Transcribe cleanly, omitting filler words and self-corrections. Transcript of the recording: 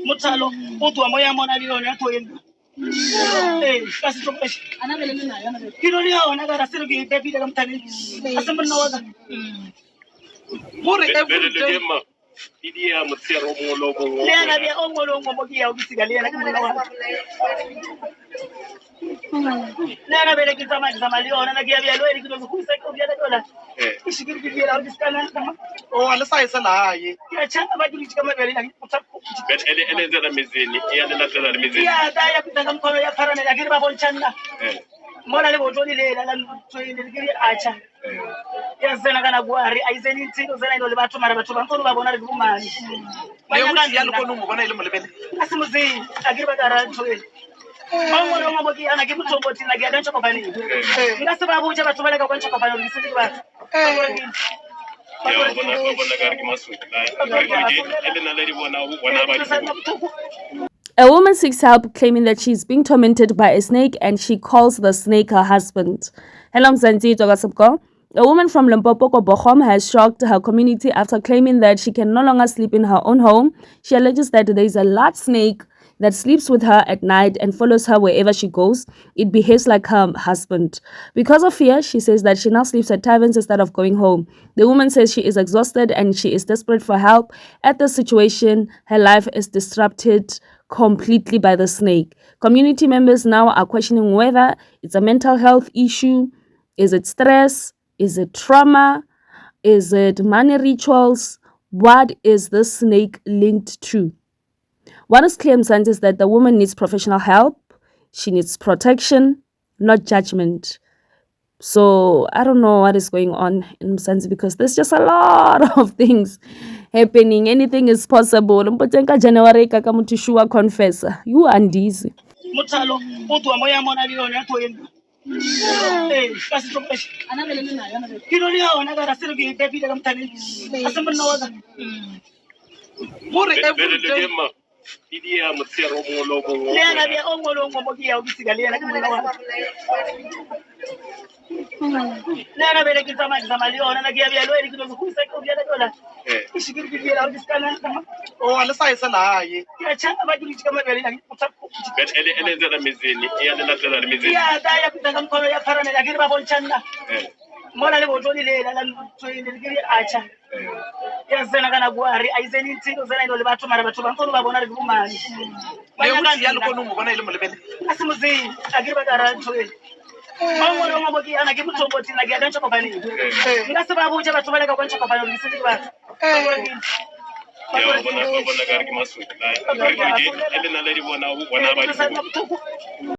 Mutalo utu amoya mona liyo na toyenda. Kasi to pesh. Kino liyo na gara siru ki David kam tani. Asam na waga. More every Idia Mutero Molo. Lena be ongolo ngomoki ya ubisigalia na kimuna waga. Lena be kitama zamaliyo na kia bia loeri kito kuisa ko bia dola. Ishikiri bia la diskana kama. Oh ala sai sala ye. Ya changa bajuli kama bia na kutaku. Bet ele zera mizini. Ya na zera mizini. Ya da ya kutanga mkono ya parana ya kiriba bonchanga. Mona le botoni le la tsoyinde kiri acha. Ya zena kana gwari aizeni ntino zena ino le batho mara batho ba nkolo ba bona le bumani. Bayanga ya lo kono mo bona ile mo lebele. Asimuzi akiriba dara tsoyinde. Mangolo ngomoki ana ke mutsomboti na ke ya ntshoko bani. Nga se ba botsa batho ba le ka ntshoko bani re se ba. A woman seeks help claiming that she's being tormented by a snake and she calls the snake her husband. Hello, Mzansi Togasapko. A woman from Limpopo, Bochum, has shocked her community after claiming that she can no longer sleep in her own home. She alleges that there is a large snake that sleeps with her at night and follows her wherever she goes. It behaves like her husband. Because of fear, she says that she now sleeps at taverns instead of going home. The woman says she is exhausted and she is desperate for help. At the situation, her life is disrupted completely by the snake. Community members now are questioning whether it's a mental health issue. Is it stress? Is it trauma? Is it money rituals? What is the snake linked to? What is clear, Mzansi, is that the woman needs professional help. She needs protection, not judgment. So I don't know what is going on in Mzansi because there's just a lot of things happening. Anything is possible. Mpotenka January kaka mtu shua confessor. You and this. Mutalo utu amoya mona liyo na toyenda. Kasi to pesh. Kino liyo na gara siru ki David kam tani. Asam na waga. More every Idia Mutero Molo. Lena be ongolo ngomoki ya ubisigalia na kimuna waga. Lena be kitama zamaliyo na kia bia loeri kito kuisa ko bia dola. Ishikiri bia la diskana kama. Oh ala sai sala ye. Ya changa bajuli kama bia na kutaku. Bet ele zera mizini. Ya na zera mizini. Ya da ya kutanga mkono ya parana ya kiriba bonchanga. Mona le botoni le la tsoyinde kiri acha. Ya zena kana gwari aizeni ntino zena ino le batho mara batho ba nkolo ba bona le bumani. Bayanga ya lo kono mo bona ile mo lebele. Asimuzi akiriba dara tsoyinde. Mangolo ngomoki ana ke mutsomboti na ke ya ntshoko bani. Nga se ba botsa batho ba le ka ntshoko bani re se ba. Ya bona gara ke masuku la. Ele na le di bona ba.